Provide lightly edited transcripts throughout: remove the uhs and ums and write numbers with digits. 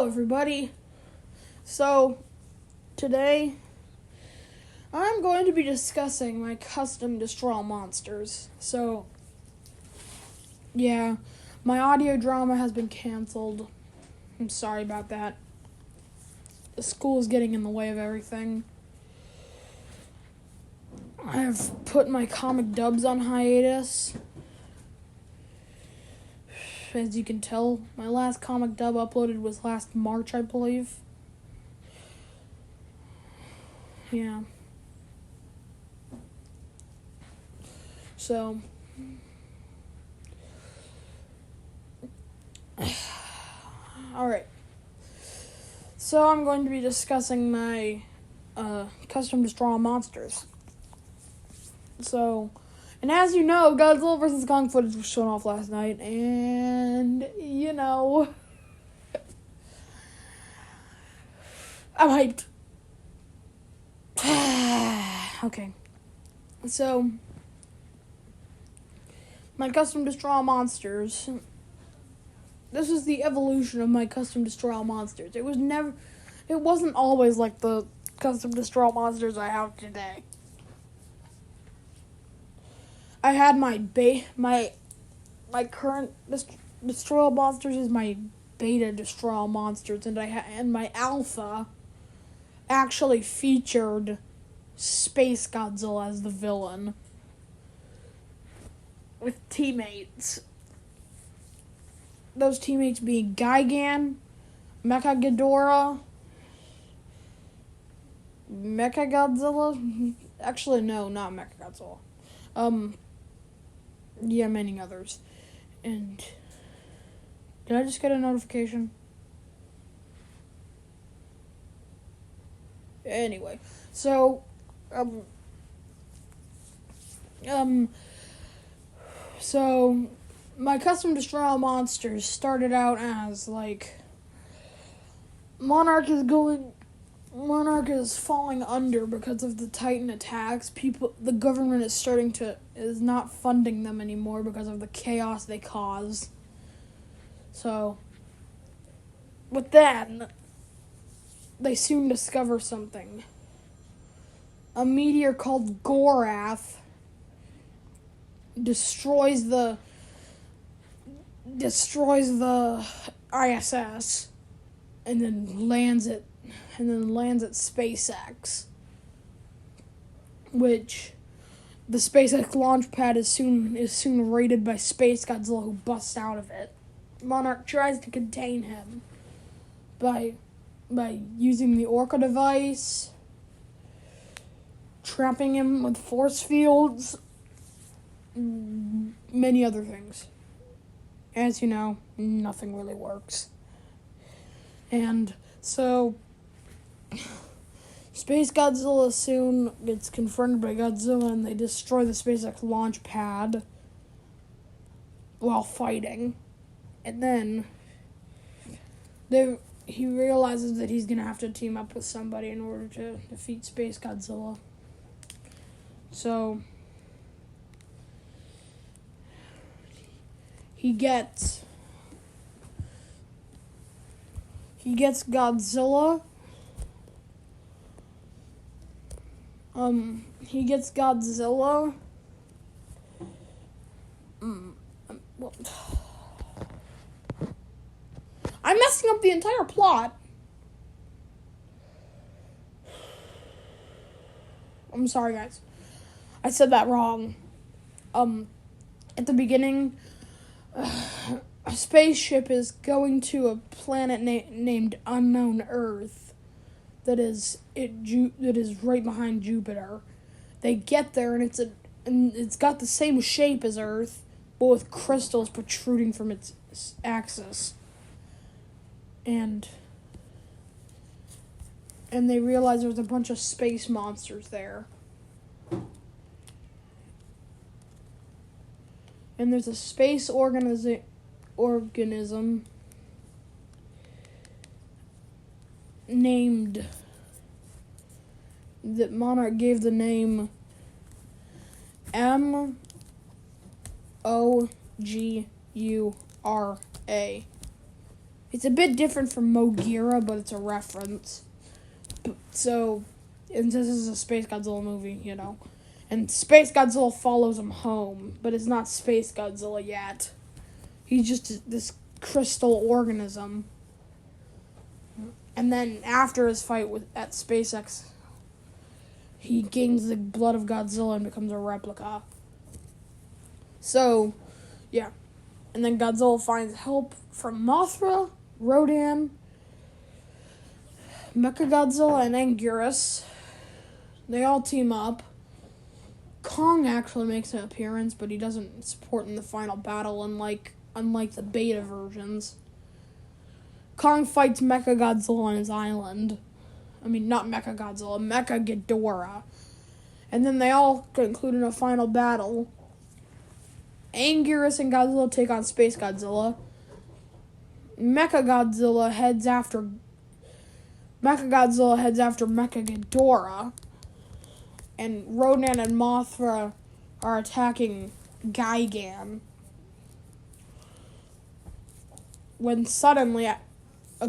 Hello, everybody. So, today, I'm going to be discussing my custom Destroy All Monsters. So, yeah, my audio drama has been canceled. I'm sorry about that. The school is getting in the way of everything. I've put my comic dubs on hiatus. As you can tell, my last comic dub uploaded was last March, I believe. Yeah. So, alright. So I'm going to be discussing my custom Destroy All Monsters. So, and as you know, Godzilla vs. Kong footage was shown off last night, and, you know, I'm hyped. Okay. So, my custom Destroy All Monsters. This is the evolution of my custom Destroy All Monsters. It wasn't always like the custom Destroy All Monsters I have today. I had my current Destroy All Monsters is my beta Destroy All Monsters, and my alpha actually featured Space Godzilla as the villain with teammates. Those teammates being Gigan, Mecha Ghidorah, Mecha Godzilla. Actually, no, not Mecha Godzilla. Yeah, many others. And did I just get a notification? Anyway, so so my custom Destroy All Monsters started out as like Monarch is falling under because of the Titan attacks. The government is not funding them anymore because of the chaos they cause. So, with that, they soon discover something. A meteor called Gorath destroys the ISS and then lands at SpaceX, which the SpaceX launch pad is soon raided by Space Godzilla, who busts out of it. Monarch tries to contain him by using the Orca device, trapping him with force fields, many other things. As you know, nothing really works. And so, Space Godzilla soon gets confronted by Godzilla, and they destroy the SpaceX launch pad while fighting. And then he realizes that he's going to have to team up with somebody in order to defeat Space Godzilla. So, he gets Godzilla. He gets Godzilla. I'm messing up the entire plot. I'm sorry, guys. I said that wrong. At the beginning, a spaceship is going to a planet named Unknown Earth that is right behind Jupiter. They get there, and it's got the same shape as Earth, but with crystals protruding from its axis. And they realize there's a bunch of space monsters there. And there's a space organism named, that Monarch gave the name MOGURA. It's a bit different from Mogira, but it's a reference. So, and this is a Space Godzilla movie, you know. And Space Godzilla follows him home, but it's not Space Godzilla yet. He's just this crystal organism. And then after his fight at SpaceX, he gains the blood of Godzilla and becomes a replica. So, yeah. And then Godzilla finds help from Mothra, Rodan, Mechagodzilla, and Anguirus. They all team up. Kong actually makes an appearance, but he doesn't support in the final battle, unlike the beta versions. Kong fights Mechagodzilla on his island. I mean, not Mechagodzilla, Mecha Ghidorah. And then they all conclude in a final battle. Anguirus and Godzilla take on Space Godzilla. Mechagodzilla heads after Mecha Ghidorah. And Rodan and Mothra are attacking Gigan. When suddenly, a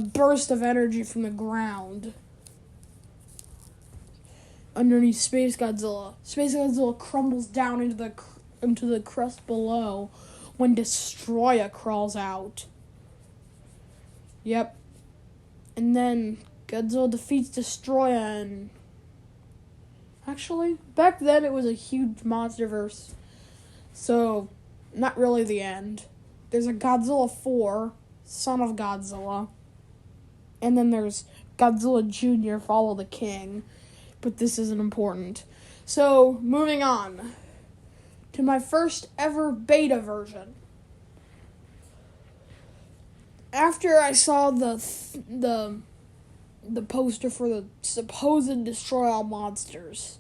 burst of energy from the ground underneath Space Godzilla. Space Godzilla crumbles down into the crust below when Destroya crawls out. Yep. And then Godzilla defeats Destroya and... Actually, back then it was a huge monsterverse. So, not really the end. There's a Godzilla 4, Son of Godzilla. And then there's Godzilla Jr., Follow the King. But this isn't important. So, moving on to my first ever beta version. After I saw the poster for the supposed Destroy All Monsters,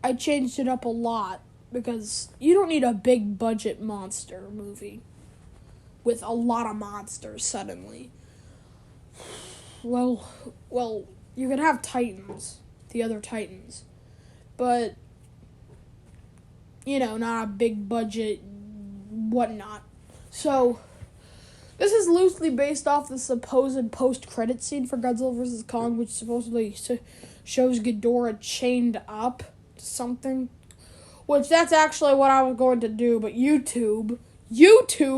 I changed it up a lot because you don't need a big budget monster movie with a lot of monsters suddenly. Well, you can have Titans, the other Titans, but, you know, not a big budget whatnot. So, this is loosely based off the supposed post-credit scene for Godzilla vs. Kong, which supposedly shows Ghidorah chained up to something. Which, that's actually what I was going to do, but YouTube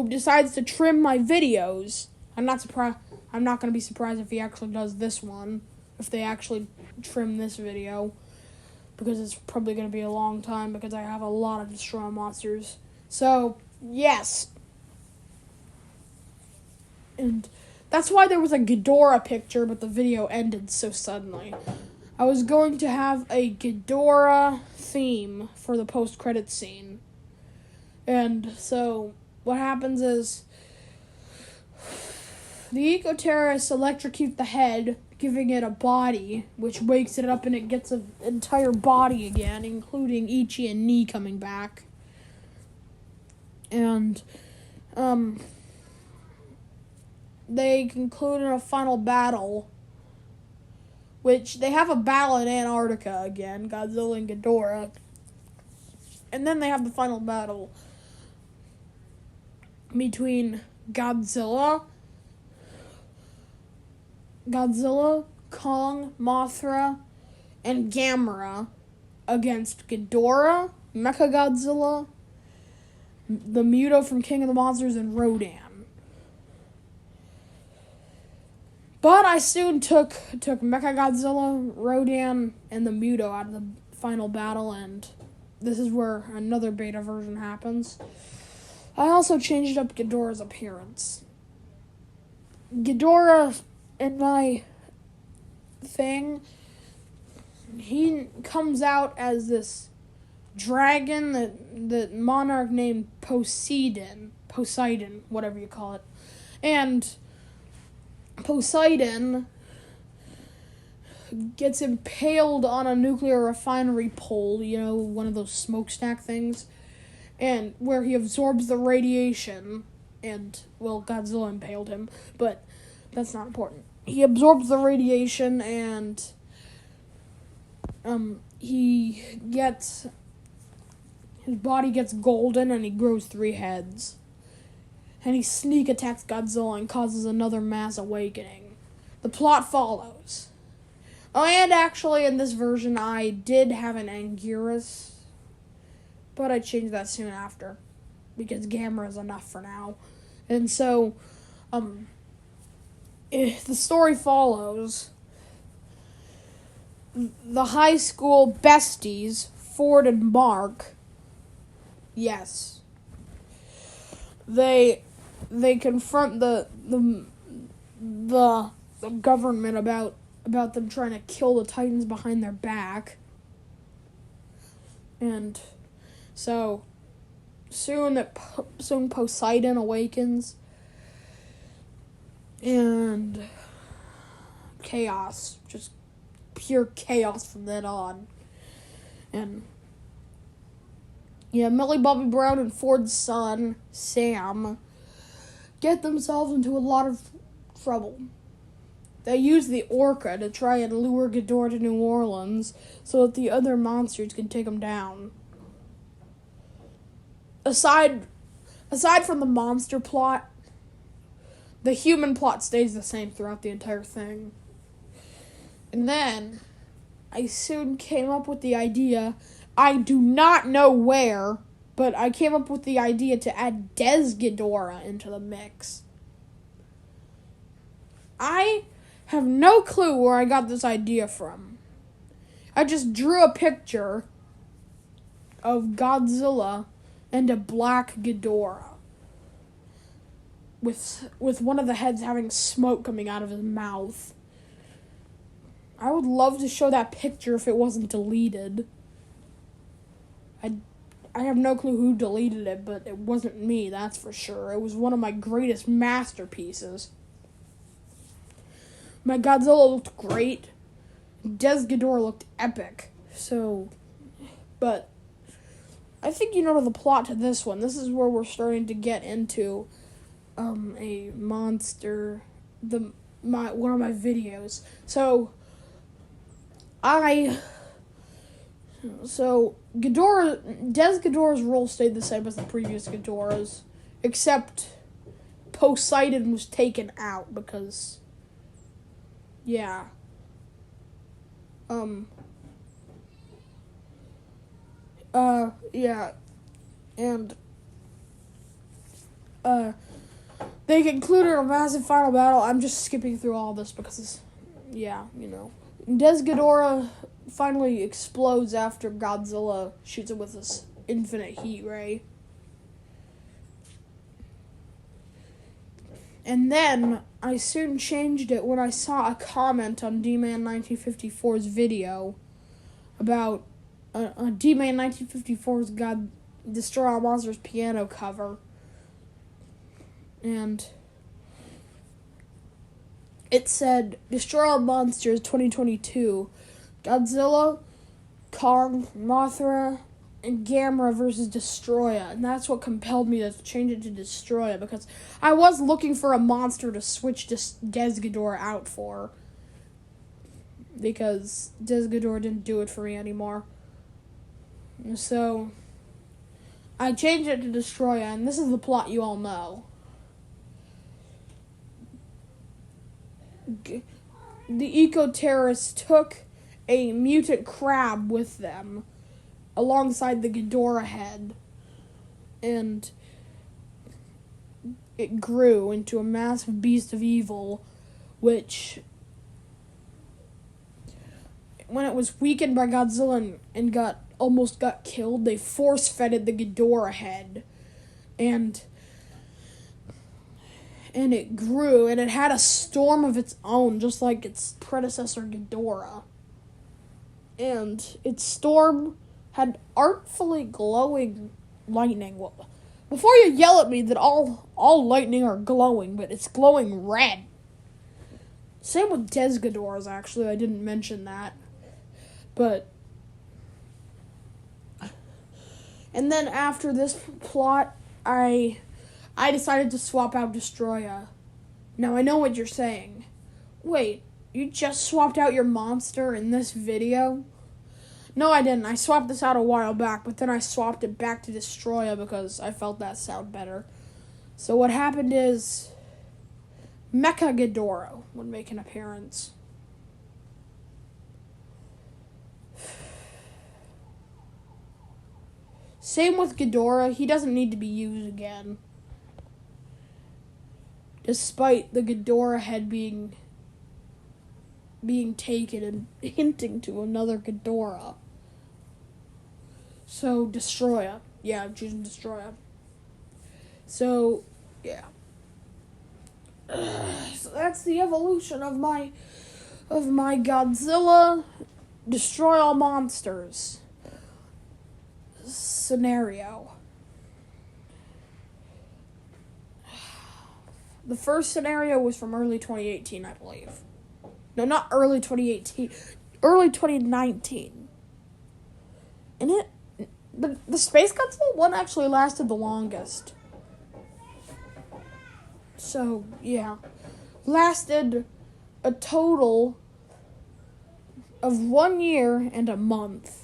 decides to trim my videos. I'm not going to be surprised if he actually does this one. If they actually trim this video. Because it's probably going to be a long time, because I have a lot of Destroy Monsters. So, yes. And that's why there was a Ghidorah picture, but the video ended so suddenly. I was going to have a Ghidorah theme for the post-credits scene. And so, what happens is, the eco-terrorists electrocute the head, giving it a body, which wakes it up and it gets an entire body again, including Ichi and Ni coming back. And, they conclude in a final battle, which they have a battle in Antarctica again, Godzilla and Ghidorah. And then they have the final battle between Godzilla, Kong, Mothra, and Gamera against Ghidorah, Mechagodzilla, the Muto from King of the Monsters, and Rodan. But I soon took Mechagodzilla, Rodan, and the Muto out of the final battle, and this is where another beta version happens. I also changed up Ghidorah's appearance. Ghidorah, in my thing, he comes out as this dragon that monarch named Poseidon, whatever you call it. And Poseidon gets impaled on a nuclear refinery pole, you know, one of those smokestack things, and where he absorbs the radiation, and, well, Godzilla impaled him, but that's not important. He absorbs the radiation, and his body gets golden, and he grows 3 heads. and he sneak attacks Godzilla and causes another mass awakening. The plot follows. Oh, and actually, in this version, I did have an Anguirus, but I changed that soon after, because Gamera is enough for now. And so, the story follows. The high school besties, Ford and Mark, yes, they confront the government about them trying to kill the Titans behind their back. And so soon Poseidon awakens, and chaos, just pure chaos from then on. And yeah, Millie Bobby Brown and Ford's son, Sam, get themselves into a lot of trouble. They use the Orca to try and lure Ghidorah to New Orleans so that the other monsters can take him down. Aside from the monster plot, the human plot stays the same throughout the entire thing. And then, I soon came up with the idea, I do not know where, but I came up with the idea to add Des Ghidorah into the mix. I have no clue where I got this idea from. I just drew a picture of Godzilla and a black Ghidorah, with one of the heads having smoke coming out of his mouth. I would love to show that picture if it wasn't deleted. I have no clue who deleted it, but it wasn't me, that's for sure. It was one of my greatest masterpieces. My Godzilla looked great. Des Ghidorah looked epic. So, but I think you know the plot to this one. This is where we're starting to get into a monster, one of my videos. So Des Ghidorah's role stayed the same as the previous Ghidorahs, except Poseidon was taken out because, yeah. Yeah. And, they concluded a massive final battle. I'm just skipping through all this because, yeah, you know. Des Ghidorah finally explodes after Godzilla shoots it with this infinite heat ray. And then I soon changed it when I saw a comment on D-Man 1954's video about D-Man 1954's God Destroy All Monsters piano cover. And it said, Destroy All Monsters 2022, Godzilla, Kong, Mothra, and Gamera versus Destroya. And that's what compelled me to change it to Destroya, because I was looking for a monster to switch Des Ghidorah out for, because Des Ghidorah didn't do it for me anymore. So I changed it to Destroya, and this is the plot you all know. The eco-terrorists took a mutant crab with them alongside the Ghidorah head, and it grew into a massive beast of evil, which, when it was weakened by Godzilla and almost got killed, they force-fed the Ghidorah head, and it grew, and it had a storm of its own, just like its predecessor Ghidorah. And its storm had artfully glowing lightning. Well, before you yell at me that all lightning are glowing, but it's glowing red. Same with Des Ghidorah's, actually. I didn't mention that. But, and then after this plot, I decided to swap out Destroya. Now, I know what you're saying. Wait, you just swapped out your monster in this video? No, I didn't. I swapped this out a while back, but then I swapped it back to Destroya because I felt that sound better. So what happened is Mecha Ghidorah would make an appearance. Same with Ghidorah, he doesn't need to be used again. Despite the Ghidorah head being taken and hinting to another Ghidorah. So, Destroya. Yeah, I'm choosing Destroya. So, yeah. So that's the evolution of my Godzilla Destroy All Monsters scenario. The first scenario was from early 2018, I believe. No, not early 2018. Early 2019. And the Space Godzilla one actually lasted the longest. So, yeah. Lasted a total of 1 year and a month.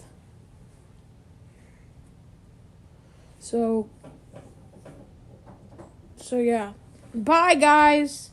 So yeah. Bye, guys.